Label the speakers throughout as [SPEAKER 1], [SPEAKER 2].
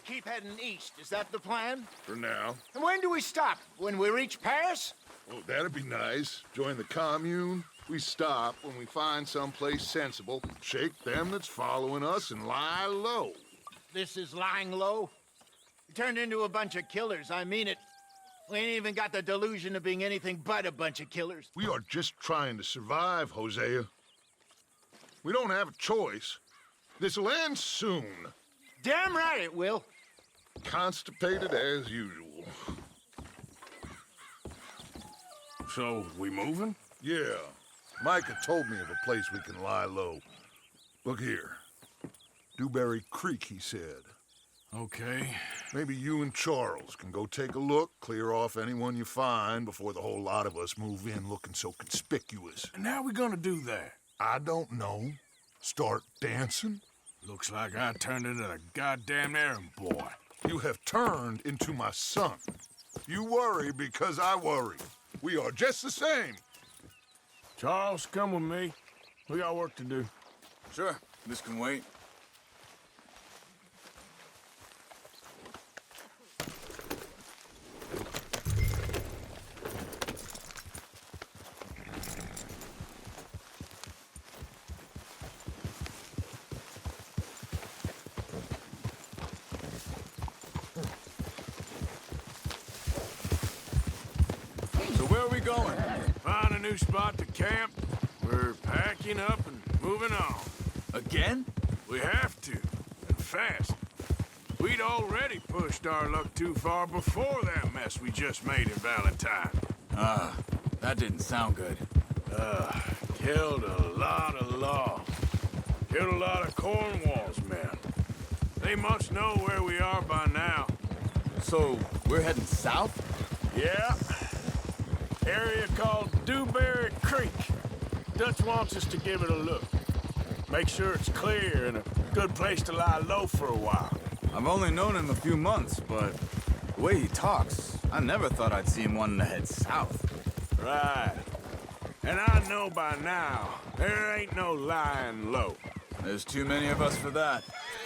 [SPEAKER 1] keep heading east. Is that the plan?
[SPEAKER 2] For now.
[SPEAKER 1] And when do we stop? When we reach Paris?
[SPEAKER 2] Well, that'd be nice. Join the commune. We stop when we find someplace sensible, shake them that's following us, and lie low.
[SPEAKER 1] This is lying low? We turned into a bunch of killers, I mean it. We ain't even got the delusion of being anything but a bunch of killers.
[SPEAKER 2] We are just trying to survive, Hosea. We don't have a choice. This'll end soon.
[SPEAKER 1] Damn right it will.
[SPEAKER 2] Constipated as usual.
[SPEAKER 3] So, we moving?
[SPEAKER 2] Yeah. Micah told me of a place we can lie low. Look here. Dewberry Creek, he said.
[SPEAKER 3] Okay.
[SPEAKER 2] Maybe you and Charles can go take a look, clear off anyone you find before the whole lot of us move in looking so conspicuous.
[SPEAKER 3] And how we gonna do that?
[SPEAKER 2] I don't know. Start dancing?
[SPEAKER 3] Looks like I turned into a goddamn errand boy.
[SPEAKER 2] You have turned into my son. You worry because I worry. We are just the same.
[SPEAKER 3] Charles, come with me. We got work to do.
[SPEAKER 4] Sure, this can wait. So where are we going?
[SPEAKER 3] Find a new spot to camp. We're packing up and moving on.
[SPEAKER 4] Again?
[SPEAKER 3] We have to, and fast. We'd already pushed our luck too far before that mess we just made in Valentine.
[SPEAKER 4] That didn't sound good.
[SPEAKER 3] Killed a lot of logs. Killed a lot of Cornwall's men. They must know where we are by now.
[SPEAKER 4] So, we're heading south?
[SPEAKER 3] Yeah. Area called Dewberry Creek. Dutch wants us to give it a look. Make sure it's clear and a good place to lie low for a while.
[SPEAKER 4] I've only known him a few months, but the way he talks, I never thought I'd see him wanting to head south.
[SPEAKER 3] Right. And I know by now, there ain't no lying low.
[SPEAKER 4] There's too many of us for that.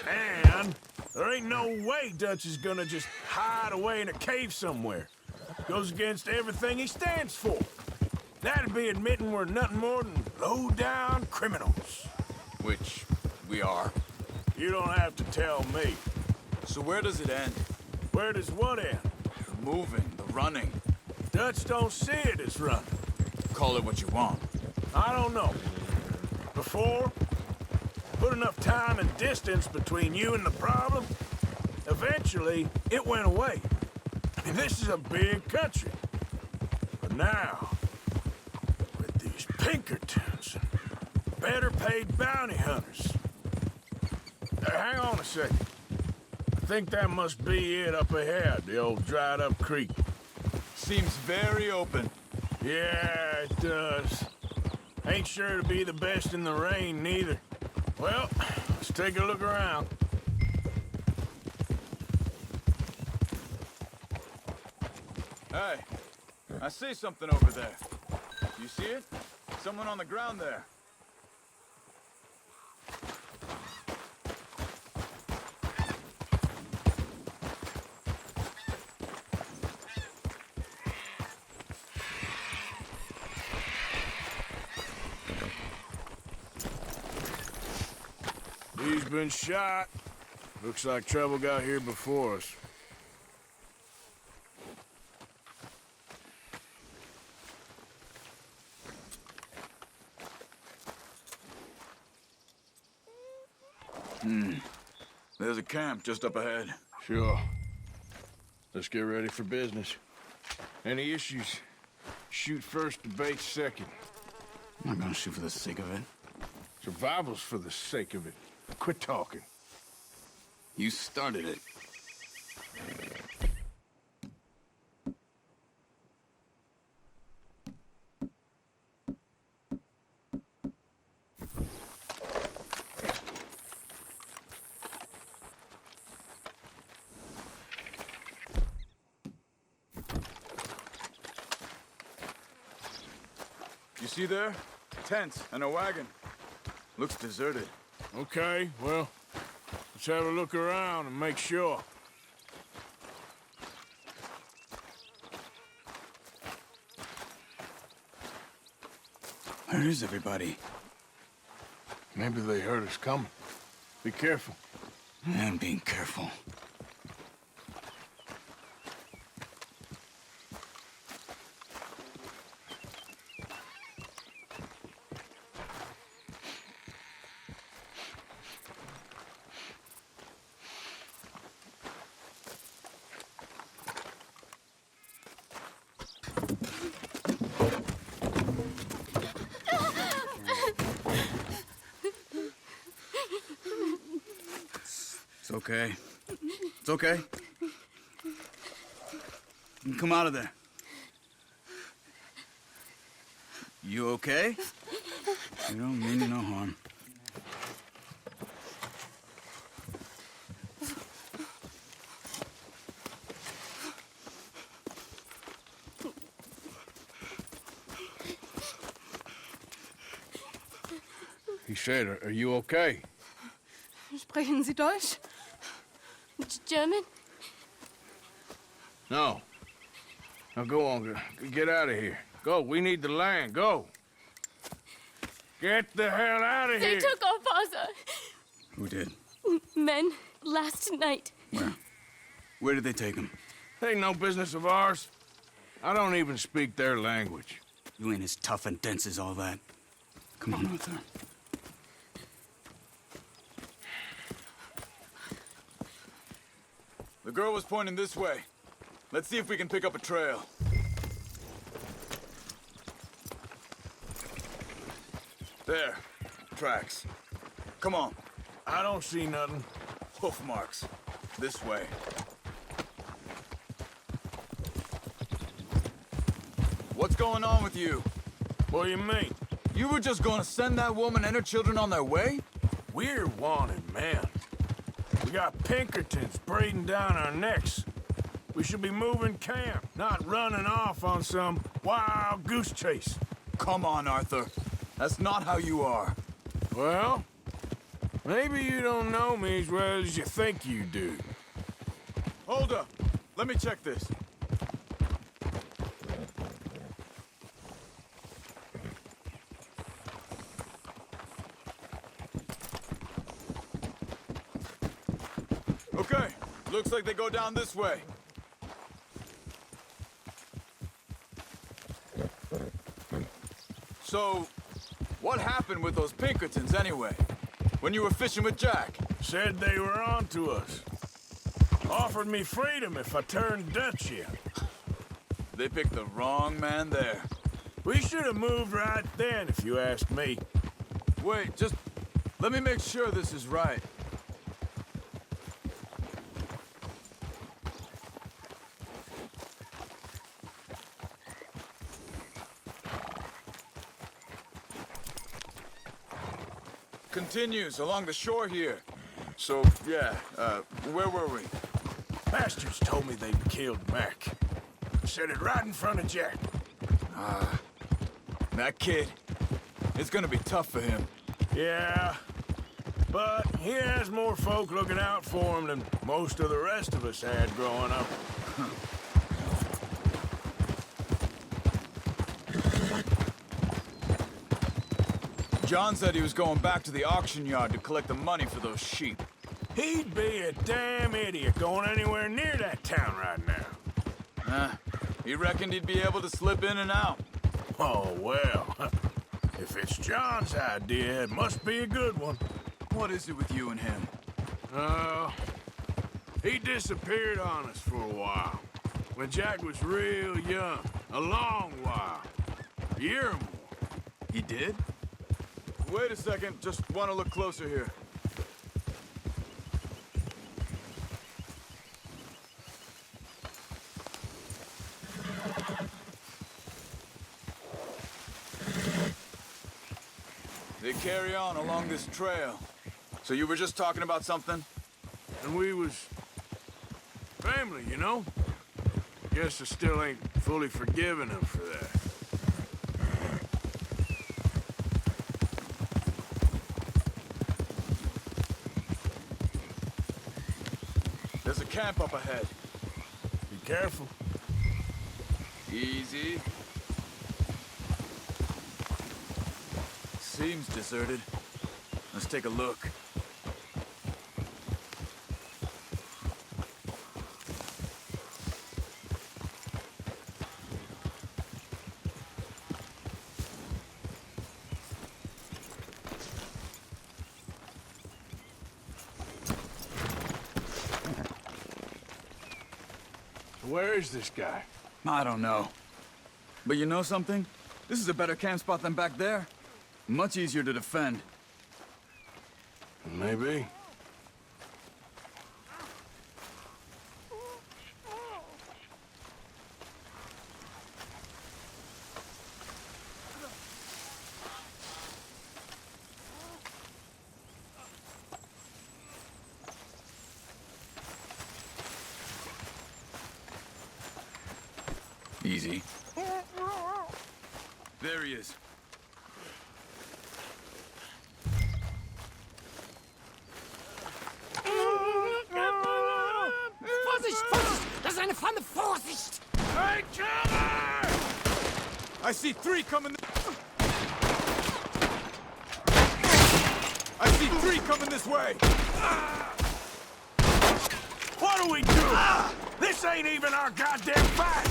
[SPEAKER 3] And there ain't no way Dutch is gonna just hide away in a cave somewhere. Goes against everything he stands for. That'd be admitting we're nothing more than low-down criminals.
[SPEAKER 4] Which we are.
[SPEAKER 3] You don't have to tell me.
[SPEAKER 4] So where does it end?
[SPEAKER 3] Where does what end?
[SPEAKER 4] The moving, the running.
[SPEAKER 3] Dutch don't see it as running.
[SPEAKER 4] Call it what you want.
[SPEAKER 3] I don't know. Before, put enough time and distance between you and the problem, eventually it went away. I mean, this is a big country. But now, with these Pinkertons and better paid bounty hunters. Hang on a second. I think that must be it up ahead, the old dried up creek.
[SPEAKER 4] Seems very open.
[SPEAKER 3] Yeah, it does. Ain't sure to be the best in the rain, neither. Well, let's take a look around.
[SPEAKER 4] Hey, I see something over there. You see it? Someone on the ground there.
[SPEAKER 3] He's been shot. Looks like trouble got here before us.
[SPEAKER 4] There's a camp just up ahead.
[SPEAKER 3] Sure. Let's get ready for business. Any issues? Shoot first, debate second.
[SPEAKER 4] I'm not gonna shoot for the sake of it.
[SPEAKER 3] Survival's for the sake of it. Quit talking.
[SPEAKER 4] You started it. You see there? Tents and a wagon. Looks deserted.
[SPEAKER 3] Okay, well, let's have a look around and make sure.
[SPEAKER 4] Where is everybody?
[SPEAKER 3] Maybe they heard us coming. Be careful.
[SPEAKER 4] I'm being careful. It's okay. It's okay. You can come out of there. You okay? You don't mean you no harm.
[SPEAKER 3] He said, are you okay?
[SPEAKER 5] Sprechen Sie Deutsch? German?
[SPEAKER 3] No. Now go on, get out of here. Go, we need the land, go. Get the hell out of
[SPEAKER 5] They
[SPEAKER 3] here.
[SPEAKER 5] took our father.
[SPEAKER 4] Who did?
[SPEAKER 5] Men, last night.
[SPEAKER 4] Where? Where did they take him?
[SPEAKER 3] Ain't no business of ours. I don't even speak their language.
[SPEAKER 4] You ain't as tough and dense as all that. Come on, Arthur. The girl was pointing this way. Let's see if we can pick up a trail. There. Tracks. Come on.
[SPEAKER 3] I don't see nothing.
[SPEAKER 4] Hoof marks. This way. What's going on with you?
[SPEAKER 3] What do you mean?
[SPEAKER 4] You were just gonna send that woman and her children on their way?
[SPEAKER 3] We're wanted, man. We got Pinkertons breathing down our necks. We should be moving camp, not running off on some wild goose chase.
[SPEAKER 4] Come on, Arthur. That's not how you are.
[SPEAKER 3] Well, maybe you don't know me as well as you think you do.
[SPEAKER 4] Hold up. Let me check this. Okay. Looks like they go down this way. So, what happened with those Pinkertons anyway? When you were fishing with Jack?
[SPEAKER 3] Said they were on to us. Offered me freedom if I turned Dutch in.
[SPEAKER 4] They picked the wrong man there.
[SPEAKER 3] We should have moved right then, if you ask me.
[SPEAKER 4] Wait, just let me make sure this is right. Continues along the shore here. So, yeah, where were we?
[SPEAKER 3] Bastards told me they'd killed Mac. Said it right in front of Jack.
[SPEAKER 4] That kid, it's gonna be tough for him.
[SPEAKER 3] Yeah, but he has more folk looking out for him than most of the rest of us had growing up.
[SPEAKER 4] John said he was going back to the auction yard to collect the money for those sheep.
[SPEAKER 3] He'd be a damn idiot going anywhere near that town right now.
[SPEAKER 4] He reckoned he'd be able to slip in and out.
[SPEAKER 3] Oh, well. If it's John's idea, it must be a good one.
[SPEAKER 4] What is it with you and him?
[SPEAKER 3] He disappeared on us for a while. When Jack was real young. A long while. A year or more.
[SPEAKER 4] He did? Wait a second, just want to look closer here. They carry on along this trail. So you were just talking about something?
[SPEAKER 3] And we was family, you know? Guess I still ain't fully forgiven him for that.
[SPEAKER 4] There's a camp up ahead.
[SPEAKER 3] Be careful.
[SPEAKER 4] Easy. seems deserted. Let's take a look.
[SPEAKER 3] Where is this guy?
[SPEAKER 4] I don't know. But you know something? This is a better camp spot than back there. Much easier to defend.
[SPEAKER 3] Maybe.
[SPEAKER 4] Easy. There he is.
[SPEAKER 6] Vorsicht, Vorsicht! Das ist eine Pfanne! Vorsicht!
[SPEAKER 3] Hey, killer!
[SPEAKER 4] I see three coming. I see three coming this way.
[SPEAKER 3] What do we do? This ain't even our goddamn fight!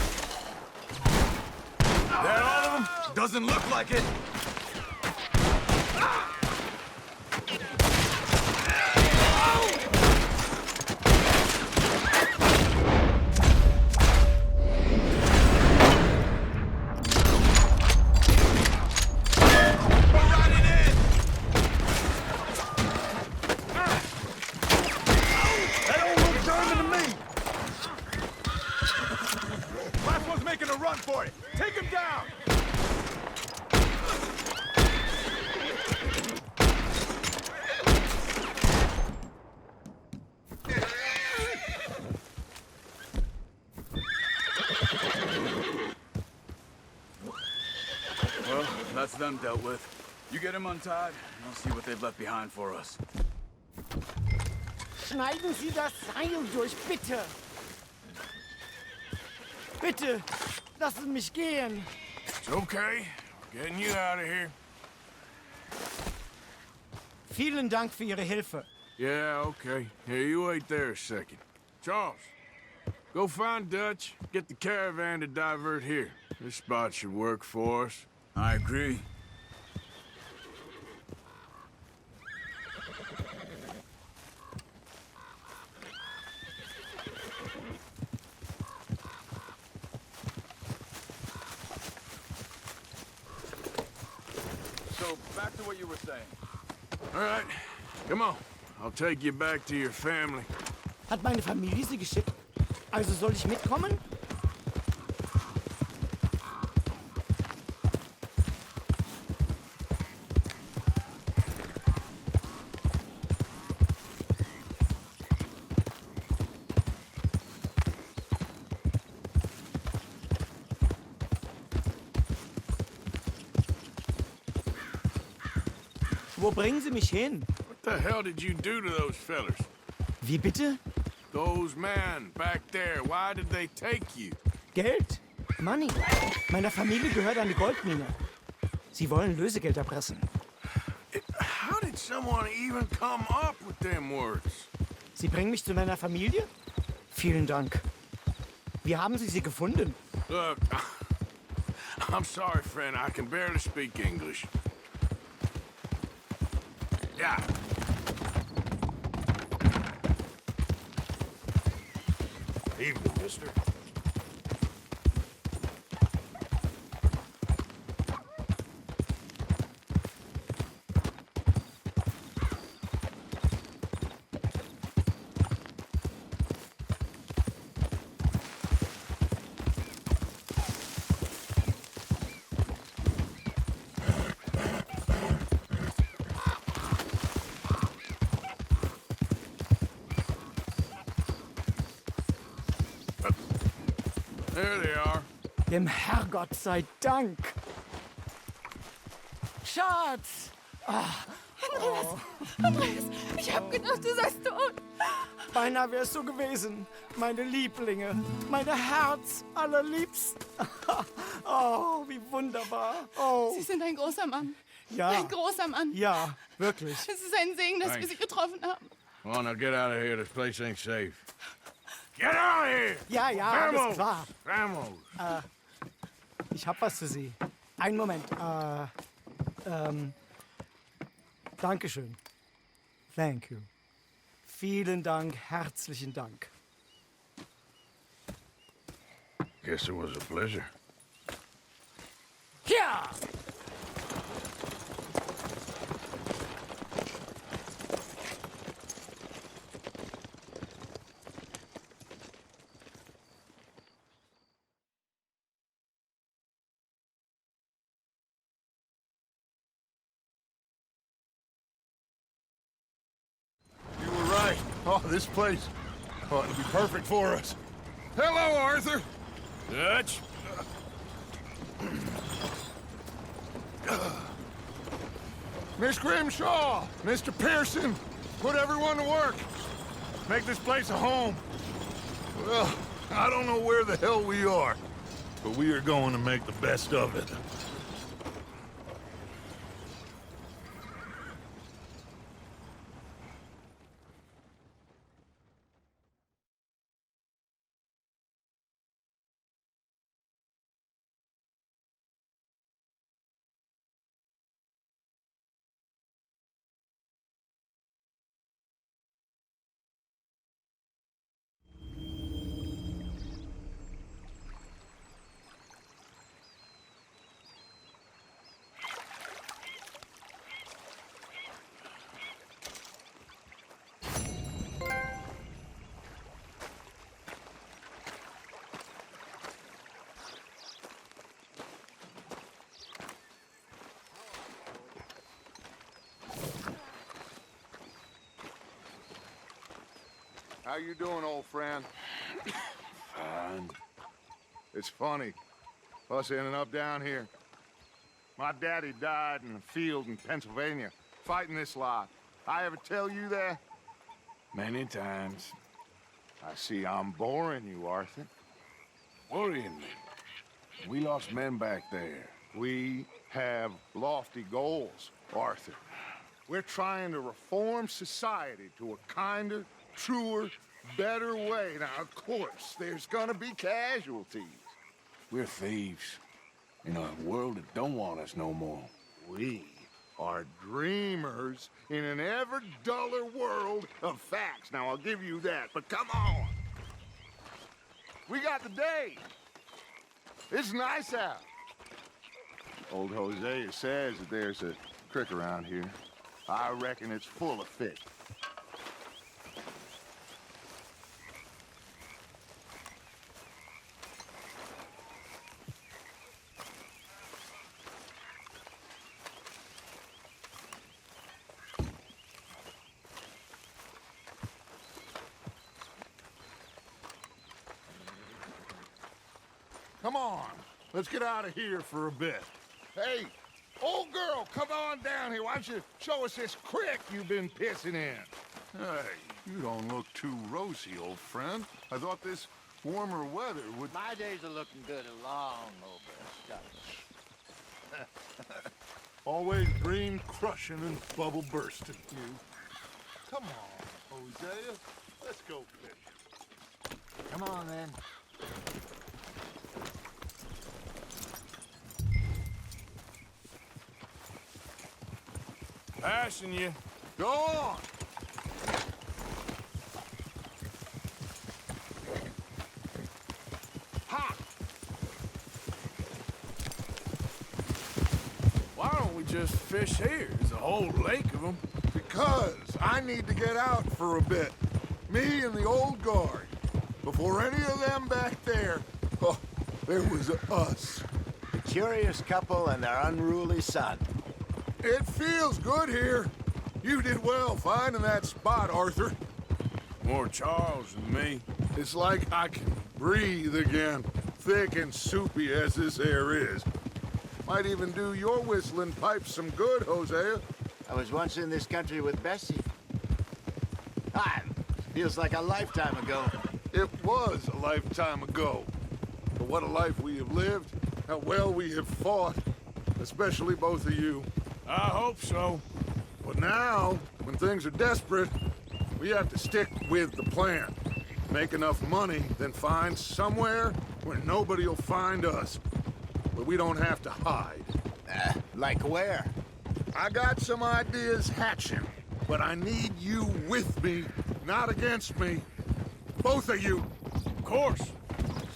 [SPEAKER 4] That all of them? Doesn't look like it. Run for it! Take him down! Well, that's them dealt with. You get him untied, and I'll see what they've left behind for us.
[SPEAKER 6] Schneiden Sie das Seil durch, bitte! Bitte, lassen mich gehen!
[SPEAKER 3] It's okay. Getting you out of here.
[SPEAKER 6] Vielen Dank für Ihre Hilfe.
[SPEAKER 3] Yeah, okay. Here, you wait there a second. Charles, go find Dutch. Get the caravan to divert here. This spot should work for us.
[SPEAKER 4] I agree. So, back to what you were saying.
[SPEAKER 3] All right, come on. I'll take you back to your family.
[SPEAKER 6] Hat meine Familie Sie geschickt? Also soll ich mitkommen? Wo bringen Sie mich hin?
[SPEAKER 3] What the hell did you do to those fellers?
[SPEAKER 6] Wie bitte?
[SPEAKER 3] Those men back there, why did they take you?
[SPEAKER 6] Geld? Money. Meiner Familie gehört eine Goldmine. Sie wollen Lösegeld erpressen.
[SPEAKER 3] How did someone even come up with them words?
[SPEAKER 6] Sie bringen mich zu meiner Familie? Vielen Dank. Wie haben Sie sie gefunden?
[SPEAKER 3] Look, I'm sorry, friend. I can barely speak English. Yeah.
[SPEAKER 2] Evening, mister.
[SPEAKER 3] There they are.
[SPEAKER 6] Dem Herrgott sei Dank. Schatz!
[SPEAKER 5] Andreas, ich hab gedacht, du seist tot.
[SPEAKER 6] Beinahe wär's so gewesen. Meine Lieblinge, meine Herz allerliebsten. Oh, wie wunderbar. Oh,
[SPEAKER 5] Sie sind ein großer Mann.
[SPEAKER 6] Ja.
[SPEAKER 5] Ein großer Mann.
[SPEAKER 6] Ja, wirklich.
[SPEAKER 5] Es ist ein Segen, dass wir Sie getroffen haben.
[SPEAKER 3] Well, now get out of here. This place ain't safe. Get out of here!
[SPEAKER 6] Ja, ja, alles klar.
[SPEAKER 3] Vamos!
[SPEAKER 6] Ich hab was für Sie. Einen Moment. Dankeschön. Thank you. Vielen Dank, herzlichen Dank.
[SPEAKER 3] Guess it was a pleasure.
[SPEAKER 6] Ja!
[SPEAKER 2] You were right. Oh, this place ought to be perfect for us. Hello, Arthur.
[SPEAKER 3] Dutch?
[SPEAKER 2] Miss Grimshaw, Mr. Pearson, put everyone to work. Make this place a home. Well, I don't know where the hell we are, but we are going to make the best of it. How you doing, old friend?
[SPEAKER 3] Fine.
[SPEAKER 2] It's funny, us ending up down here. My daddy died in a field in Pennsylvania, fighting this lot. I ever tell you that?
[SPEAKER 3] Many times.
[SPEAKER 2] I see I'm boring you, Arthur.
[SPEAKER 3] Worrying me. We lost men back there.
[SPEAKER 2] We have lofty goals, Arthur. We're trying to reform society to a kinder, truer, better way. Now, of course, there's gonna be casualties.
[SPEAKER 3] We're thieves. In a world that don't want us no more.
[SPEAKER 2] We are dreamers in an ever duller world of facts. Now, I'll give you that, but come on. We got the day. It's nice out. Old Hosea says that there's a creek around here. I reckon it's full of fish. Come on, let's get out of here for a bit. Hey, old girl, come on down here. Why don't you show us this creek you've been pissing in? Hey, you don't look too rosy, old friend. I thought this warmer weather would...
[SPEAKER 1] My days are looking good along over.
[SPEAKER 2] Always dream crushing and bubble bursting, you. Come on, Hosea. Let's go fish.
[SPEAKER 1] Come on, then.
[SPEAKER 3] Passing you.
[SPEAKER 2] Go on.
[SPEAKER 3] Ha! Why don't we just fish here? There's a whole lake of them.
[SPEAKER 2] Because I need to get out for a bit. Me and the old guard. Before any of them back there, oh, there was us.
[SPEAKER 1] The curious couple and their unruly son.
[SPEAKER 2] It feels good here. You did well finding that spot, Arthur.
[SPEAKER 3] More Charles than me.
[SPEAKER 2] It's like I can breathe again, thick and soupy as this air is. Might even do your whistling pipes some good, Hosea.
[SPEAKER 1] I was once in this country with Bessie. Feels like a lifetime ago.
[SPEAKER 2] It was a lifetime ago. But what a life we have lived, how well we have fought, especially both of you.
[SPEAKER 3] I hope so.
[SPEAKER 2] But now, when things are desperate, we have to stick with the plan. Make enough money, then find somewhere where nobody will find us. Where we don't have to hide.
[SPEAKER 1] Like where?
[SPEAKER 2] I got some ideas hatching, but I need you with me, not against me. Both of you.
[SPEAKER 3] Of course.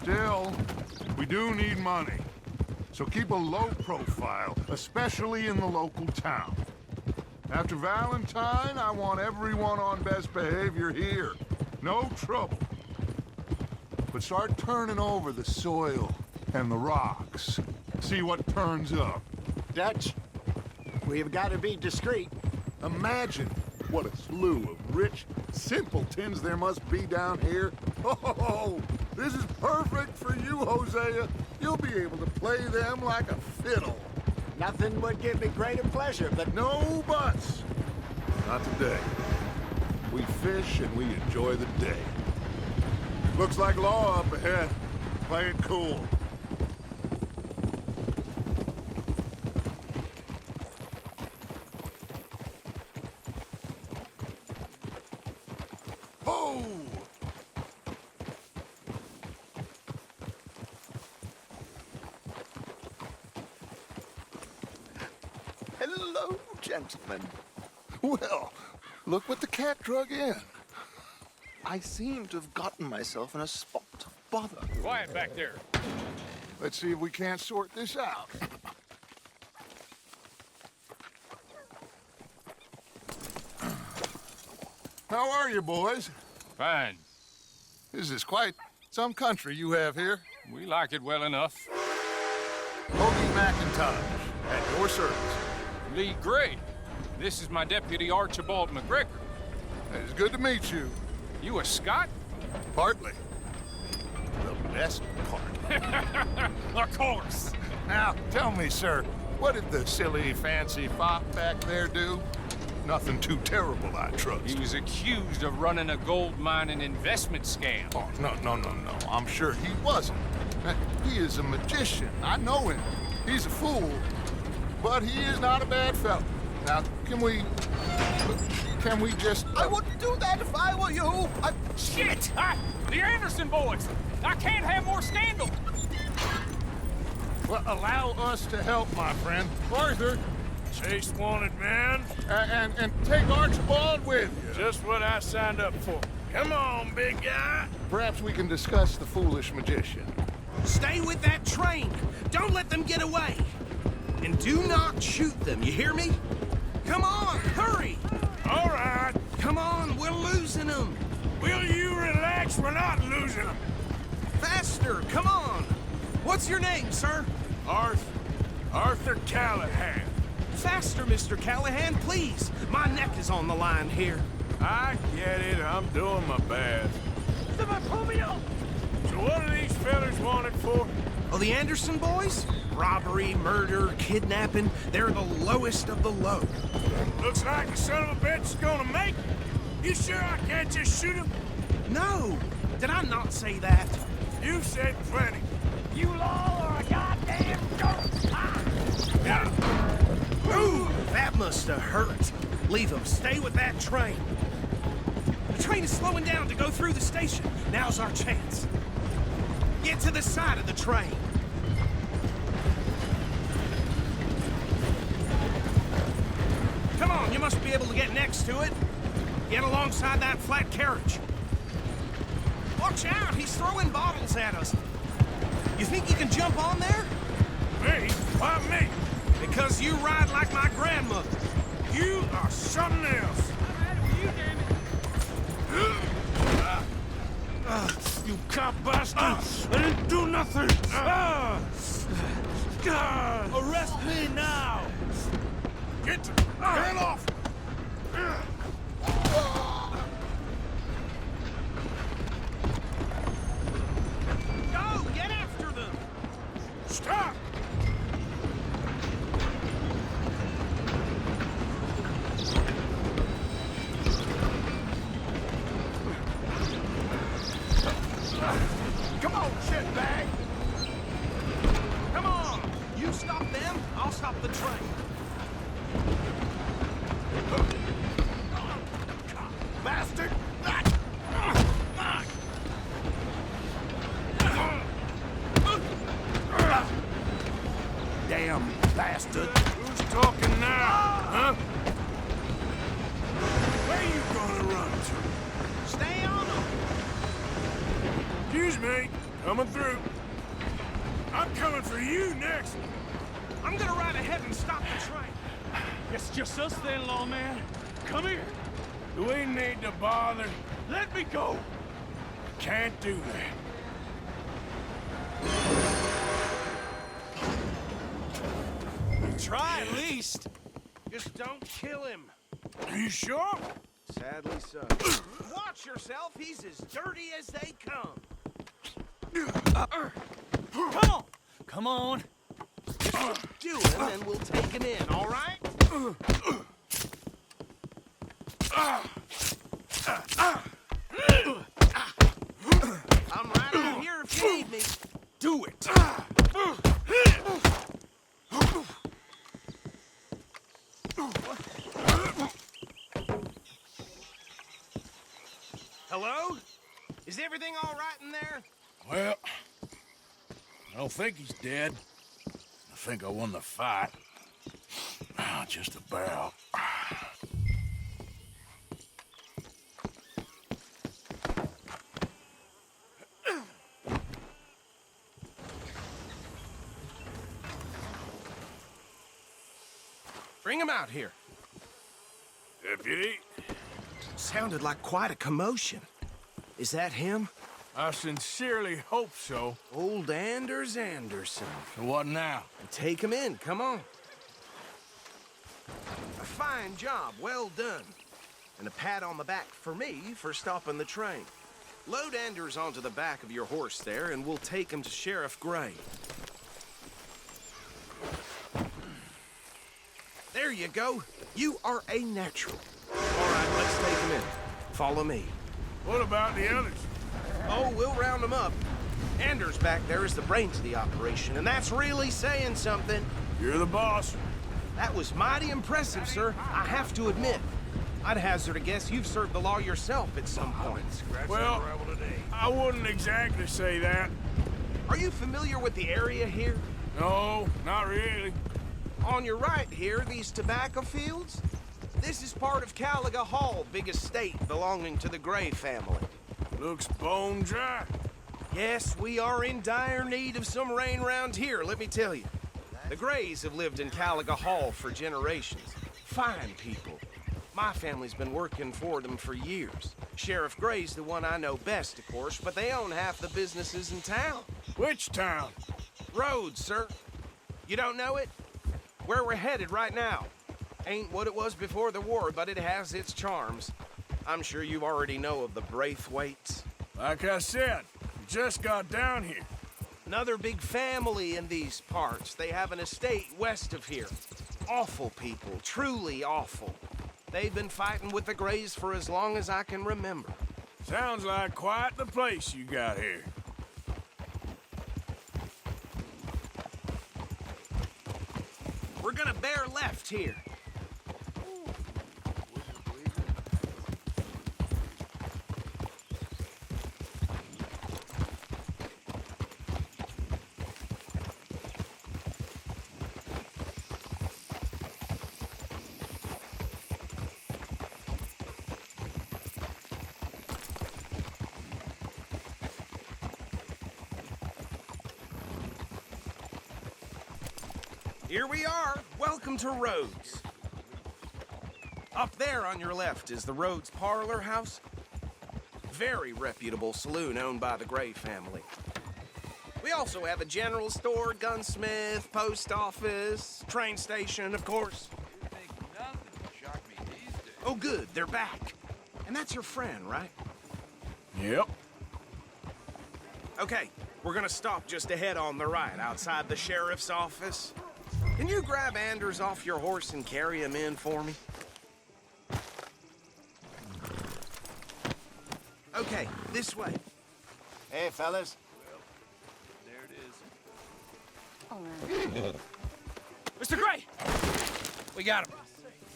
[SPEAKER 2] Still, we do need money. So keep a low profile, especially in the local town. After Valentine, I want everyone on best behavior here. No trouble. But start turning over the soil and the rocks. See what turns up.
[SPEAKER 1] Dutch, we've got to be discreet.
[SPEAKER 2] Imagine what a slew of rich simpletons there must be down here. Oh, this is perfect for you, Hosea. You'll be able to play them like a fiddle.
[SPEAKER 1] Nothing would give me greater pleasure, but
[SPEAKER 2] No buts. Not today. We fish and we enjoy the day. Looks like law up ahead. Play it cool. Oh!
[SPEAKER 1] hello, gentlemen.
[SPEAKER 2] Well, look what the cat drug in.
[SPEAKER 7] I seem to have gotten myself in a spot of bother.
[SPEAKER 3] Quiet back there.
[SPEAKER 2] Let's see if we can't sort this out. How are you, boys?
[SPEAKER 8] Fine.
[SPEAKER 2] This is quite some country you have here.
[SPEAKER 8] We like it well enough.
[SPEAKER 2] Hoagie McIntosh, at your service.
[SPEAKER 8] Lee Gray. This is my deputy Archibald McGregor.
[SPEAKER 2] It's good to meet you.
[SPEAKER 8] You a Scot?
[SPEAKER 2] Partly. The best part.
[SPEAKER 8] Of course.
[SPEAKER 2] Now, tell me, sir, what did the silly, fancy fop back there do? Nothing too terrible, I trust.
[SPEAKER 8] He was accused of running a gold mining investment scam.
[SPEAKER 2] Oh, no. I'm sure he wasn't. He is a magician. I know him. He's a fool. But he is not a bad fellow. Now, can we just...
[SPEAKER 7] I wouldn't do that if I were you.
[SPEAKER 8] Shit! The Anderson boys! I can't have more scandal!
[SPEAKER 2] Well, allow us to help, my friend. Arthur,
[SPEAKER 3] Chase wanted man.
[SPEAKER 2] and take Archibald with you.
[SPEAKER 3] Just what I signed up for. Come on, big guy.
[SPEAKER 2] Perhaps we can discuss the foolish magician.
[SPEAKER 9] Stay with that train. Don't let them get away. And do not shoot them, you hear me? Come on, hurry!
[SPEAKER 3] All right.
[SPEAKER 9] Come on, we're losing them.
[SPEAKER 3] Will you relax? We're not losing them.
[SPEAKER 9] Faster, come on. What's your name, sir?
[SPEAKER 3] Arthur Callahan.
[SPEAKER 9] Faster, Mr. Callahan, please. My neck is on the line here.
[SPEAKER 3] I get it. I'm doing my best. So what are these fellas wanted for?
[SPEAKER 9] Oh, the Anderson boys? Robbery, murder, kidnapping. They're the lowest of the low.
[SPEAKER 3] Looks like the son of a bitch is gonna make it. You sure I can't just shoot him?
[SPEAKER 9] No. Did I not say that?
[SPEAKER 3] You said plenty.
[SPEAKER 8] You law or a goddamn goat!
[SPEAKER 3] Yeah.
[SPEAKER 9] Ooh, that must have hurt. Leave them. Stay with that train. The train is slowing down to go through the station. Now's our chance. Get to the side of the train. Come on, you must be able to get next to it. Get alongside that flat carriage. Watch out, he's throwing bottles at us. You think you can jump on there?
[SPEAKER 3] Me? Why me?
[SPEAKER 9] Because you ride like my grandmother.
[SPEAKER 3] You are something else.
[SPEAKER 9] You cop bastard! I didn't do nothing! Arrest me now!
[SPEAKER 3] Get off!
[SPEAKER 9] Go! Get after them!
[SPEAKER 3] Stop!
[SPEAKER 1] Come on, shitbag!
[SPEAKER 9] Come on! You stop them, I'll stop the train.
[SPEAKER 3] Bastard!
[SPEAKER 9] Damn bastard.
[SPEAKER 3] Who's talking now, huh? Where you gonna run to?
[SPEAKER 9] Stay on them.
[SPEAKER 3] Excuse me, coming through. I'm coming for you next.
[SPEAKER 9] I'm gonna ride ahead and stop the train.
[SPEAKER 8] It's just us then, lawman. Come here.
[SPEAKER 3] Do we need to bother?
[SPEAKER 8] Let me go.
[SPEAKER 3] Can't do that.
[SPEAKER 9] Try at least. Just don't kill him.
[SPEAKER 3] Are you sure?
[SPEAKER 9] Sadly so. Watch yourself. He's as dirty as they come.
[SPEAKER 8] Come on. Come on.
[SPEAKER 9] Do him and we'll take him in, all right? I'm right over here if you need me.
[SPEAKER 3] Do it.
[SPEAKER 9] Hello? Is everything all right in there?
[SPEAKER 3] Well, I don't think he's dead. I think I won the fight. Just about.
[SPEAKER 9] Bring him out here.
[SPEAKER 3] Deputy,
[SPEAKER 9] Sounded like quite a commotion. Is that him?
[SPEAKER 3] I sincerely hope so.
[SPEAKER 9] Old Anders Anderson.
[SPEAKER 3] So what now?
[SPEAKER 9] Take him in, come on. A fine job, well done. And a pat on the back for me for stopping the train. Load Anders onto the back of your horse there, and we'll take him to Sheriff Gray. There you go. You are a natural. All right, let's take him in. Follow me.
[SPEAKER 3] What about the others?
[SPEAKER 9] Oh, we'll round them up. Anders back there is the brains of the operation, and that's really saying something.
[SPEAKER 3] You're the boss.
[SPEAKER 9] That was mighty impressive, sir. I have to admit. I'd hazard a guess you've served the law yourself at some point.
[SPEAKER 3] Well, I wouldn't exactly say that.
[SPEAKER 9] Are you familiar with the area here?
[SPEAKER 3] No, not really.
[SPEAKER 9] On your right here, these tobacco fields? This is part of Caliga Hall, big estate belonging to the Gray family.
[SPEAKER 3] Looks bone dry.
[SPEAKER 9] Yes, we are in dire need of some rain round here, let me tell you. The Grays have lived in Caliga Hall for generations. Fine people. My family's been working for them for years. Sheriff Gray's the one I know best, of course, but they own half the businesses in town.
[SPEAKER 3] Which town?
[SPEAKER 9] Rhodes, sir. You don't know it? Where we're headed right now. Ain't what it was before the war, but it has its charms. I'm sure you already know of the Braithwaites.
[SPEAKER 3] Like I said, just got down here.
[SPEAKER 9] Another big family in these parts. They have an estate west of here. Awful people, truly awful. They've been fighting with the Grays for as long as I can remember.
[SPEAKER 3] Sounds like quite the place you got here.
[SPEAKER 9] We're gonna bear left here. Here we are. Welcome to Rhodes. Up there on your left is the Rhodes Parlor House. Very reputable saloon owned by the Gray family. We also have a general store, gunsmith, post office, train station, of course. Oh, good. They're back. And that's your friend, right?
[SPEAKER 3] Yep.
[SPEAKER 9] Okay, we're gonna stop just ahead on the right, outside the sheriff's office. Can you grab Anders off your horse and carry him in for me? Okay, this way.
[SPEAKER 1] Hey, fellas.
[SPEAKER 8] Mr. Gray!
[SPEAKER 9] We got him.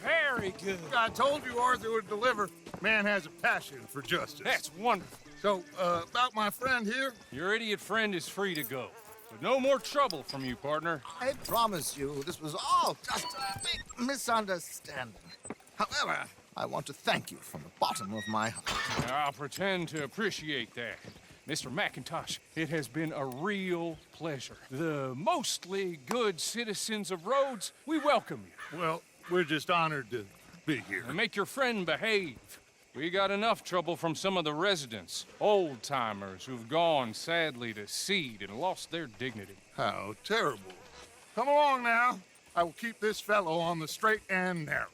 [SPEAKER 9] Very good.
[SPEAKER 2] I told you Arthur would deliver. Man has a passion for justice.
[SPEAKER 8] That's wonderful.
[SPEAKER 2] So, about my friend here?
[SPEAKER 8] Your idiot friend is free to go. But no more trouble from you, partner.
[SPEAKER 7] I promise you, this was all just a big misunderstanding. However, I want to thank you from the bottom of my heart.
[SPEAKER 8] I'll pretend to appreciate that. Mr. McIntosh, it has been a real pleasure. The mostly good citizens of Rhodes, we welcome you.
[SPEAKER 2] Well, we're just honored to be here.
[SPEAKER 8] And make your friend behave. We got enough trouble from some of the residents, old-timers who've gone, sadly, to seed and lost their dignity.
[SPEAKER 2] How terrible. Come along now. I will keep this fellow on the straight and narrow.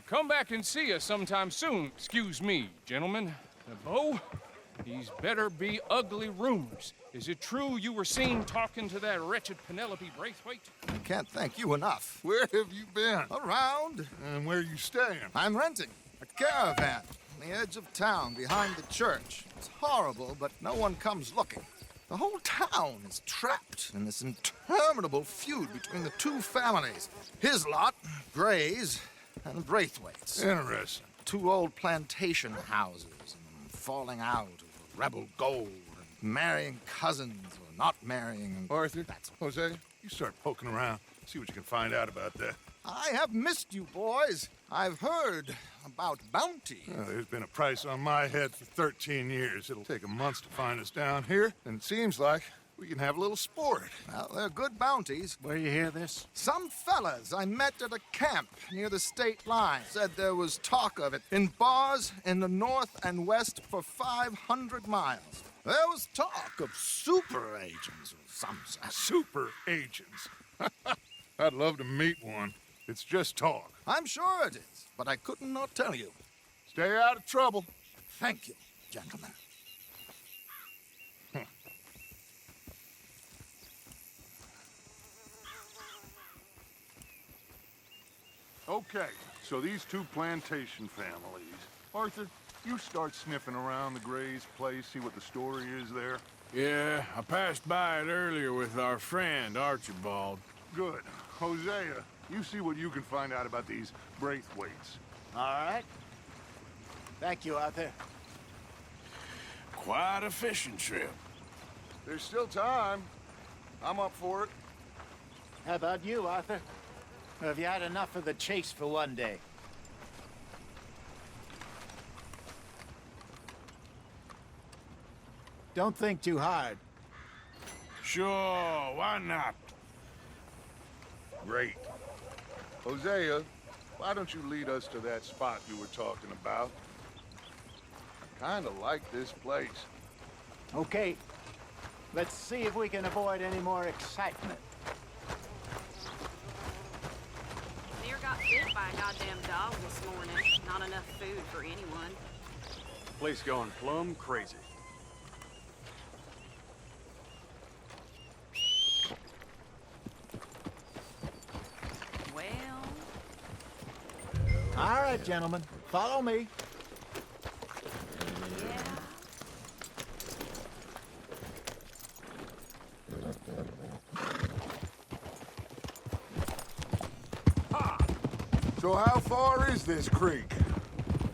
[SPEAKER 8] Come back and see us sometime soon. Excuse me, gentlemen. Bo, these better be ugly rumors. Is it true you were seen talking to that wretched Penelope Braithwaite?
[SPEAKER 7] I can't thank you enough.
[SPEAKER 2] Where have you been?
[SPEAKER 7] Around.
[SPEAKER 2] And where you staying?
[SPEAKER 7] I'm renting a caravan on the edge of town behind the church. It's horrible, but no one comes looking. The whole town is trapped in this interminable feud between the two families. His lot, Gray's, and Braithwaite's.
[SPEAKER 2] Interesting.
[SPEAKER 7] Two old plantation houses, and falling out over rebel gold, and marrying cousins or not marrying. And
[SPEAKER 2] Arthur,
[SPEAKER 7] that's
[SPEAKER 2] Jose, you start poking around. See what you can find out about that.
[SPEAKER 7] I have missed you, boys. I've heard about bounty.
[SPEAKER 2] There's been a price on my head for 13 years. It'll take a month to find us down here, and it seems like we can have a little sport.
[SPEAKER 7] Well, they're good bounties.
[SPEAKER 1] Where you hear this?
[SPEAKER 7] Some fellas I met at a camp near the state line said there was talk of it in bars in the north and west for 500 miles. There was talk of super agents or some such.
[SPEAKER 2] Super agents. I'd love to meet one. It's just talk.
[SPEAKER 7] I'm sure it is, but I couldn't not tell you.
[SPEAKER 2] Stay out of trouble.
[SPEAKER 7] Thank you, gentlemen.
[SPEAKER 2] Okay, so these two plantation families. Arthur, you start sniffing around the Gray's place, see what the story is there.
[SPEAKER 3] Yeah, I passed by it earlier with our friend, Archibald.
[SPEAKER 2] Good. Hosea, you see what you can find out about these Braithwaites.
[SPEAKER 1] All right. Thank you, Arthur.
[SPEAKER 3] Quite a fishing trip.
[SPEAKER 2] There's still time. I'm up for it.
[SPEAKER 1] How about you, Arthur? Or have you had enough of the chase for one day? Don't think too hard.
[SPEAKER 3] Sure, why not?
[SPEAKER 2] Great. Hosea, why don't you lead us to that spot you were talking about? I kinda like this place.
[SPEAKER 1] Okay. Let's see if we can avoid any more excitement.
[SPEAKER 10] Near got bit by a goddamn dog this morning. Not enough food for anyone.
[SPEAKER 4] Place going plumb crazy.
[SPEAKER 10] Well,
[SPEAKER 1] All right, gentlemen. Follow me.
[SPEAKER 10] yeah.
[SPEAKER 2] So how far is this creek?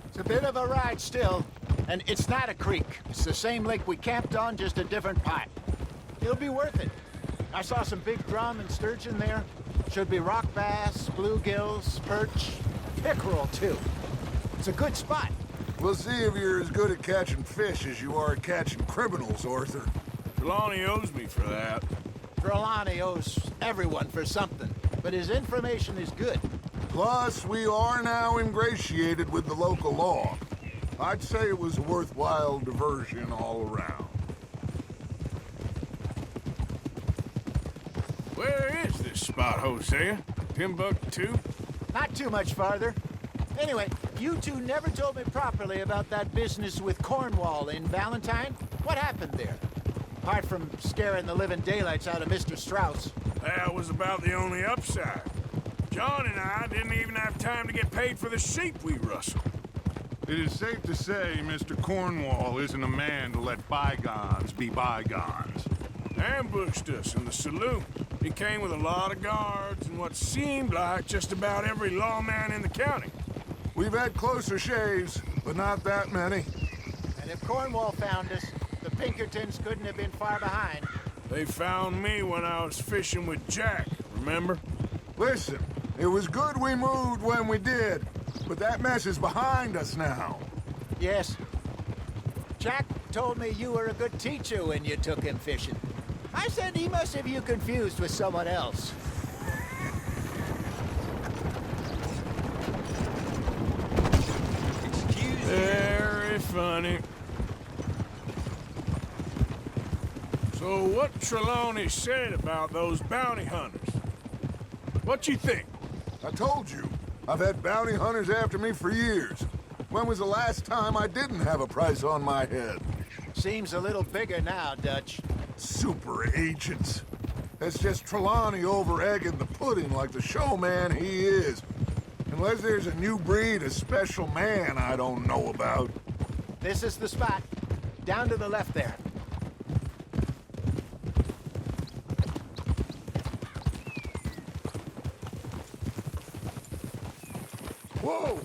[SPEAKER 1] It's a bit of a ride still, and it's not a creek. It's the same lake we camped on, just a different part. It'll be worth it. I saw some big drum and sturgeon there. Should be rock bass, bluegills, perch, pickerel too. It's a good spot.
[SPEAKER 2] We'll see if you're as good at catching fish as you are at catching criminals, Arthur.
[SPEAKER 3] Trelawney owes me for that.
[SPEAKER 1] Trelawney owes everyone for something, but his information is good.
[SPEAKER 2] Plus, we are now ingratiated with the local law. I'd say it was a worthwhile diversion all around.
[SPEAKER 3] Where is this spot, Hosea? Timbuktu?
[SPEAKER 1] Not too much farther. Anyway, you two never told me properly about that business with Cornwall in Valentine. What happened there? Apart from scaring the living daylights out of Mr. Strauss.
[SPEAKER 3] That was about the only upside. John and I didn't even have time to get paid for the sheep we rustled.
[SPEAKER 2] It is safe to say Mr. Cornwall isn't a man to let bygones be bygones.
[SPEAKER 3] Ambushed us in the saloon. He came with a lot of guards and what seemed like just about every lawman in the county.
[SPEAKER 2] We've had closer shaves, but not that many.
[SPEAKER 1] And if Cornwall found us, the Pinkertons couldn't have been far behind.
[SPEAKER 3] They found me when I was fishing with Jack, remember?
[SPEAKER 2] Listen, it was good we moved when we did, but that mess is behind us now.
[SPEAKER 1] Yes. Jack told me you were a good teacher when you took him fishing. I said he must have you confused with someone else.
[SPEAKER 3] Very funny. So what Trelawney said about those bounty hunters? What you think?
[SPEAKER 2] I told you, I've had bounty hunters after me for years. When was the last time I didn't have a price on my head?
[SPEAKER 1] Seems a little bigger now, Dutch.
[SPEAKER 2] Super agents. That's just Trelawney over-egging the pudding like the showman he is. Unless there's a new breed of special man I don't know about.
[SPEAKER 1] This is the spot. Down to the left there.
[SPEAKER 2] Whoa!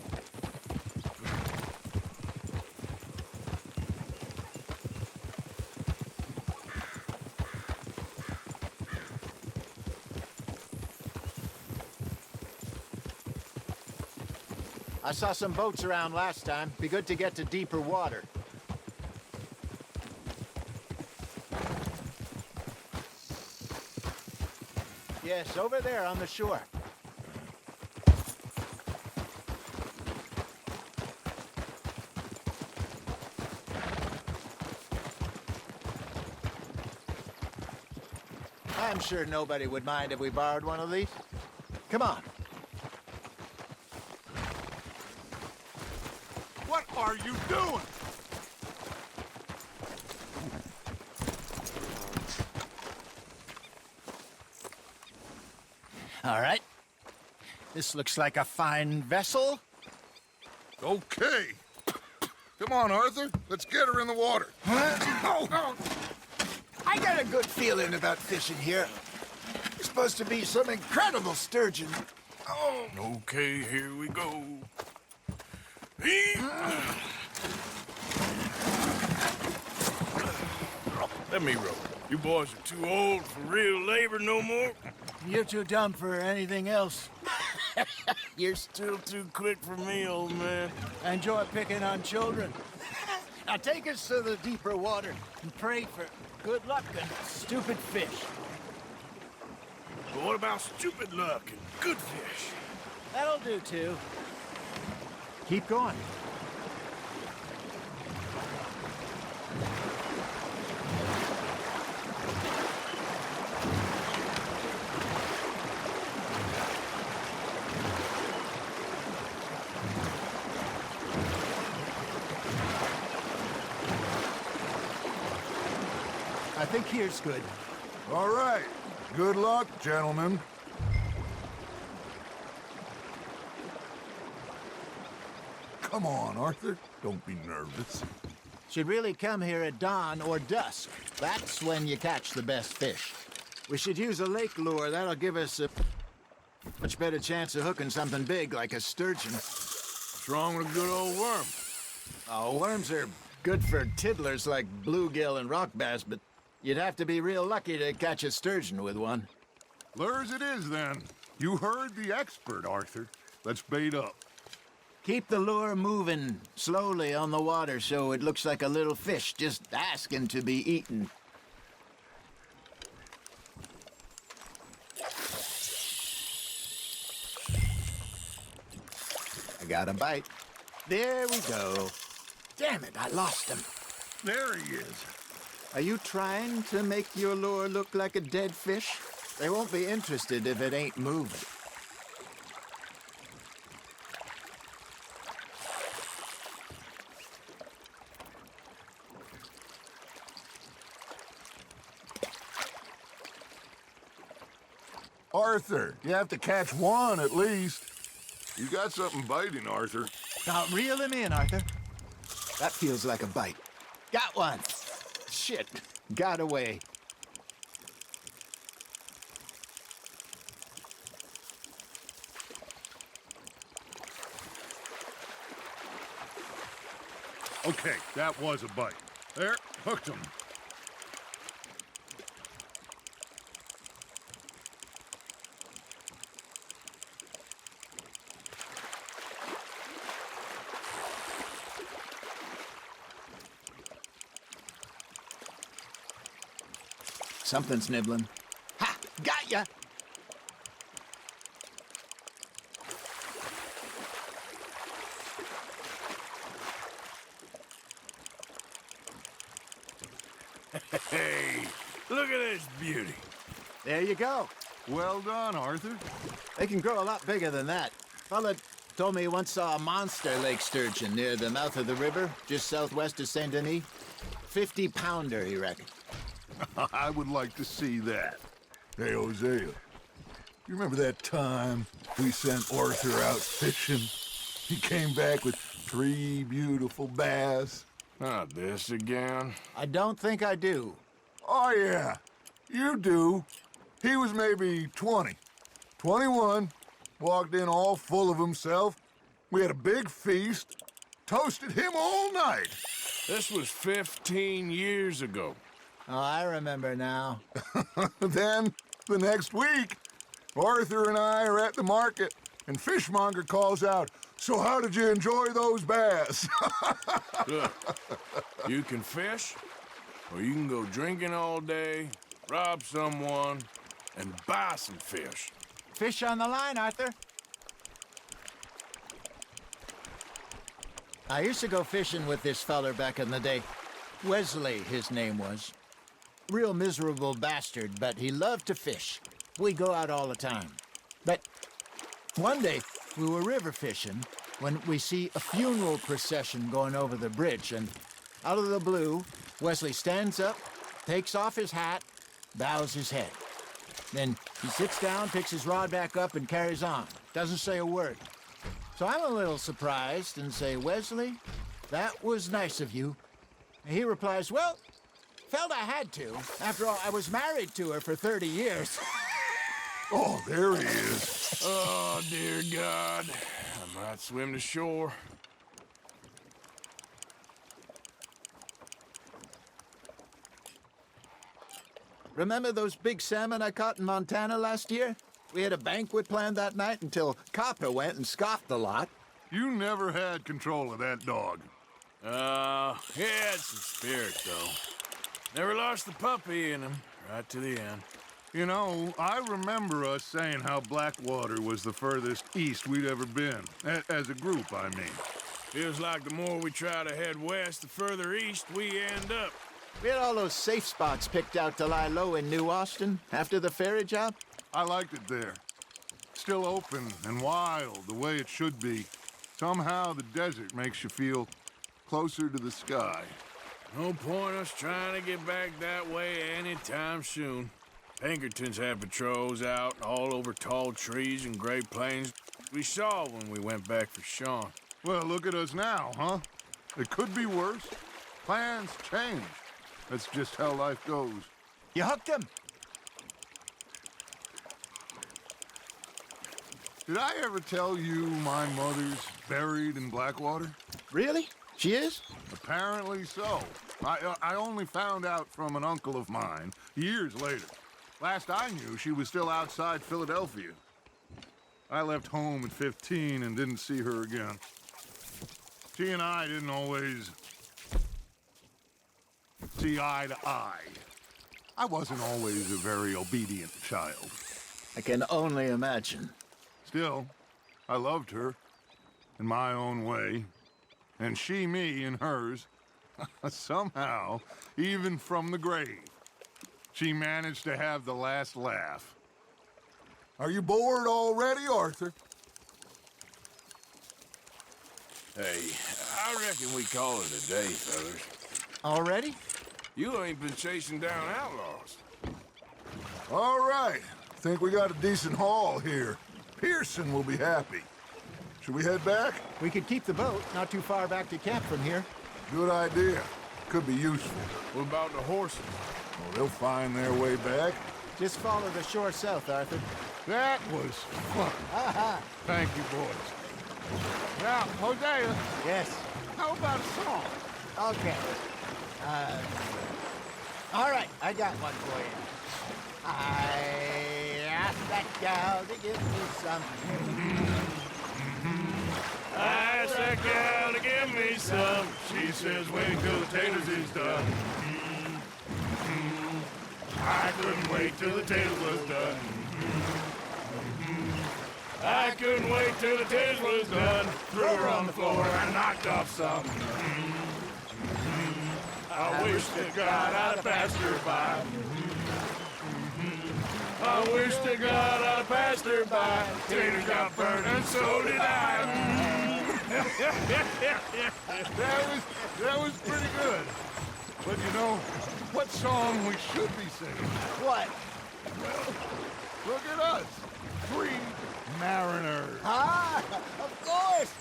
[SPEAKER 1] I saw some boats around last time. Be good to get to deeper water. Yes, over there on the shore. I'm sure nobody would mind if we borrowed one of these. Come on.
[SPEAKER 2] What are you doing?
[SPEAKER 1] All right. This looks like a fine vessel.
[SPEAKER 2] Okay. Come on, Arthur. Let's get her in the water.
[SPEAKER 1] Oh. I got a good feeling about fishing here. There's supposed to be some incredible sturgeon. Oh.
[SPEAKER 3] Okay, here we go. Let me row. You boys are too old for real labor no more.
[SPEAKER 1] You're too dumb for anything else.
[SPEAKER 3] You're still too quick for me, old man.
[SPEAKER 1] I enjoy picking on children. Now take us to the deeper water and pray for good luck and stupid fish.
[SPEAKER 3] But what about stupid luck and good fish?
[SPEAKER 1] That'll do, too. Keep going. I think here's good.
[SPEAKER 2] All right. Good luck, gentlemen. Come on, Arthur. Don't be nervous.
[SPEAKER 1] Should really come here at dawn or dusk. That's when you catch the best fish. We should use a lake lure. That'll give us a much better chance of hooking something big like a sturgeon.
[SPEAKER 3] What's wrong with a good old worm?
[SPEAKER 1] Oh, worms are good for tiddlers like bluegill and rock bass, but you'd have to be real lucky to catch a sturgeon with one.
[SPEAKER 2] Lures it is, then. You heard the expert, Arthur. Let's bait up.
[SPEAKER 1] Keep the lure moving slowly on the water so it looks like a little fish just asking to be eaten. I got a bite. There we go. Damn it, I lost him.
[SPEAKER 2] There he is.
[SPEAKER 1] Are you trying to make your lure look like a dead fish? They won't be interested if it ain't moving.
[SPEAKER 2] Arthur, you have to catch one at least. You got something biting, Arthur.
[SPEAKER 1] Now reel him in, Arthur. That feels like a bite. Got one. Shit, got away.
[SPEAKER 2] Okay, that was a bite. There, hooked him.
[SPEAKER 1] Something's nibbling. Ha! Got ya!
[SPEAKER 3] Hey, look at this beauty.
[SPEAKER 1] There you go.
[SPEAKER 2] Well done, Arthur.
[SPEAKER 1] They can grow a lot bigger than that. Fella told me he once saw a monster lake sturgeon near the mouth of the river, just southwest of Saint Denis. 50-pounder, he reckoned.
[SPEAKER 2] I would like to see that.
[SPEAKER 11] Hey, Hosea, you remember that time we sent Arthur out fishing? He came back with 3 beautiful bass.
[SPEAKER 3] Not this again.
[SPEAKER 1] I don't think I do.
[SPEAKER 11] Oh, yeah, you do. He was maybe 20, 21, walked in all full of himself. We had a big feast, toasted him all night.
[SPEAKER 3] This was 15 years ago.
[SPEAKER 1] Oh, I remember now.
[SPEAKER 11] Then, the next week, Arthur and I are at the market, and Fishmonger calls out, "So how did you enjoy those bass?"
[SPEAKER 3] Look, you can fish, or you can go drinking all day, rob someone, and buy some fish.
[SPEAKER 1] Fish on the line, Arthur. I used to go fishing with this feller back in the day. Wesley, his name was. Real miserable bastard, but he loved to fish. We'd go out all the time. But one day, we were river fishing when we see a funeral procession going over the bridge, and out of the blue, Wesley stands up, takes off his hat, bows his head. Then he sits down, picks his rod back up, and carries on. Doesn't say a word. So I'm a little surprised and say, "Wesley, that was nice of you." And he replies, "Well, felt I had to. After all, I was married to her for 30 years.
[SPEAKER 11] Oh, there he is.
[SPEAKER 3] Oh, dear God. I might swim to shore.
[SPEAKER 1] Remember those big salmon I caught in Montana last year? We had a banquet planned that night until Copper went and scoffed the lot.
[SPEAKER 2] You never had control of that dog.
[SPEAKER 3] He had some spirit, though. Never lost the puppy in him, right to the end.
[SPEAKER 2] You know, I remember us saying how Blackwater was the furthest east we'd ever been. As a group, I mean.
[SPEAKER 3] Feels like the more we try to head west, the further east we end up.
[SPEAKER 1] We had all those safe spots picked out to lie low in New Austin after the ferry job.
[SPEAKER 2] I liked it there. Still open and wild, the way it should be. Somehow the desert makes you feel closer to the sky.
[SPEAKER 3] No point us trying to get back that way anytime soon. Pinkertons have patrols out all over tall trees and Great Plains. We saw when we went back for Sean.
[SPEAKER 2] Well, look at us now, huh? It could be worse. Plans change. That's just how life goes.
[SPEAKER 1] You hooked him.
[SPEAKER 2] Did I ever tell you my mother's buried in Blackwater?
[SPEAKER 1] Really? She is?
[SPEAKER 2] Apparently so. I only found out from an uncle of mine years later. Last I knew, she was still outside Philadelphia. I left home at 15 and didn't see her again. She and I didn't always see eye to eye. I wasn't always a very obedient child.
[SPEAKER 1] I can only imagine.
[SPEAKER 2] Still, I loved her in my own way, and she me in hers. Somehow, even from the grave, she managed to have the last laugh.
[SPEAKER 11] Are you bored already, Arthur?
[SPEAKER 3] Hey, I reckon we call it a day, fellas.
[SPEAKER 1] Already?
[SPEAKER 3] You ain't been chasing down outlaws.
[SPEAKER 11] All right. Think we got a decent haul here. Pearson will be happy. Should we head back?
[SPEAKER 1] We could keep the boat not too far back to camp from here.
[SPEAKER 11] Good idea. Could be useful.
[SPEAKER 3] What about the horses?
[SPEAKER 11] Well, they'll find their way back.
[SPEAKER 1] Just follow the shore south, Arthur.
[SPEAKER 2] That was fun. Thank you, boys. Now, Hosea,
[SPEAKER 1] Yes.
[SPEAKER 2] how about a song?
[SPEAKER 1] Okay. All right, I got one for you. I asked that gal to give me some.
[SPEAKER 3] I asked that gal to give me some. She says wait till the taters is done. I couldn't wait till the taters was done. I couldn't wait till the taters was done. Threw her on the floor and knocked off some. I wish to God I'd have passed her by. I wish to God I'd have passed her by. Taters got burned and so did I.
[SPEAKER 11] That was pretty good. But you know, what song we should be singing?
[SPEAKER 1] What?
[SPEAKER 11] Well, look at us. 3 mariners.
[SPEAKER 1] Ah, of course.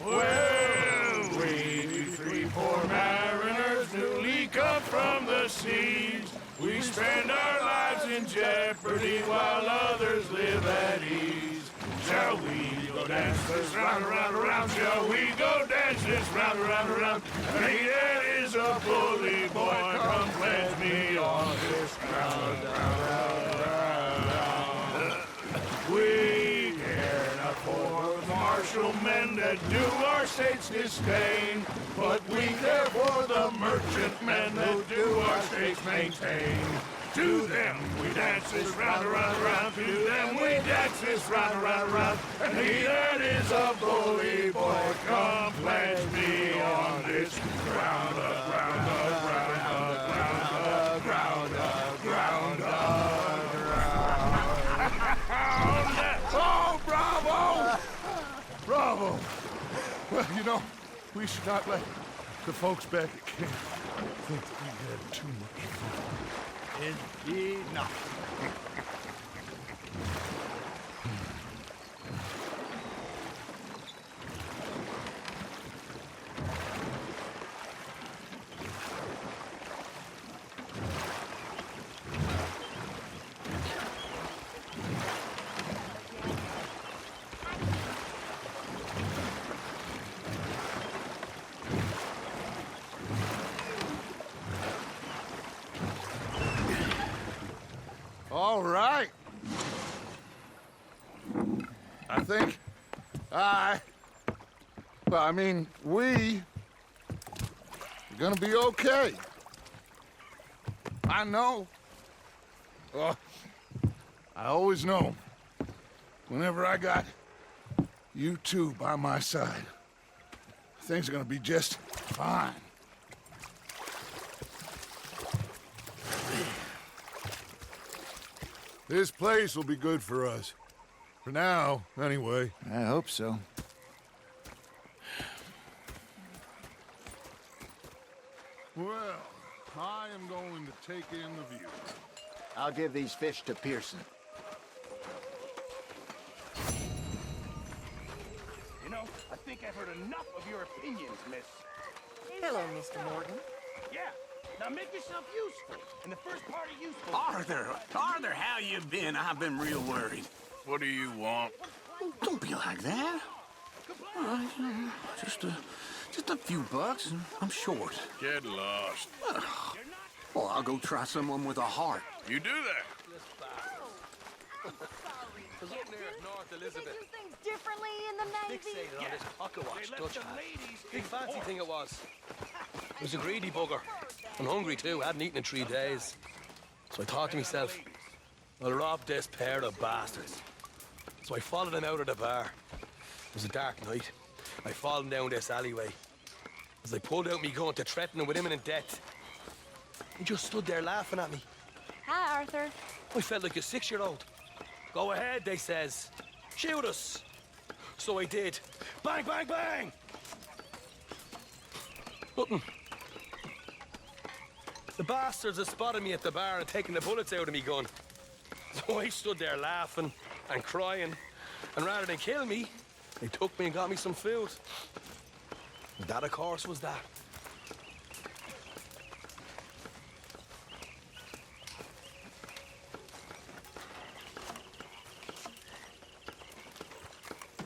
[SPEAKER 3] Well, we 3 poor mariners newly come from the seas. We spend our lives in jeopardy while others live at ease. Shall we go dance this round, around, around? Shall we go dance this round, around, around? Hey, that is a bully boy. Come pledge me on this ground, We care not for the martial men that do our state's disdain, but we care for the merchant men that do our state's maintain. To them we dance this round, around, around. To them we dance this round, around, around. And he that is a bully boy, come pledge me on this ground, ground, ground, ground, ground, ground, ground. Oh, bravo! Bravo! Well, you know, we should not let the folks back at camp think that we had too much fun.
[SPEAKER 1] Indeed not.
[SPEAKER 11] All right. I think we are gonna be okay. I know. I always know. Whenever I got you two by my side, things are gonna be just fine. This place will be good for us. For now, anyway.
[SPEAKER 1] I hope so.
[SPEAKER 11] Well, I am going to take in the view.
[SPEAKER 1] I'll give these fish to Pearson.
[SPEAKER 9] You know, I think I've heard enough of your opinions, miss.
[SPEAKER 6] Hello, Mr. Morgan.
[SPEAKER 9] Yeah. Now make yourself useful. And the first part of useful...
[SPEAKER 12] Arthur, how you been? I've been real worried.
[SPEAKER 3] What do you want?
[SPEAKER 12] Don't be like that. All right, just a few bucks, and I'm short.
[SPEAKER 3] Get lost.
[SPEAKER 12] Well, I'll go try someone with a heart.
[SPEAKER 3] You do that.
[SPEAKER 13] North Elizabeth. They do things differently in the Navy.
[SPEAKER 14] Fixated on this pocket watch Dutch had. Big fancy thing it was. It was a greedy bugger. And hungry too, hadn't eaten in 3 days. So I thought to myself, I'll rob this pair of bastards. So I followed him out of the bar. It was a dark night. I followed him down this alleyway. As I pulled out me gun to threaten him with imminent death, he just stood there laughing at me.
[SPEAKER 13] Hi, Arthur.
[SPEAKER 14] I felt like a 6-year-old. Go ahead, they says. Shoot us. So I did. Bang, bang, bang! Nothing. The bastards had spotted me at the bar and taken the bullets out of me gun. So I stood there laughing and crying. And rather than kill me, they took me and got me some food. And that, of course, was that.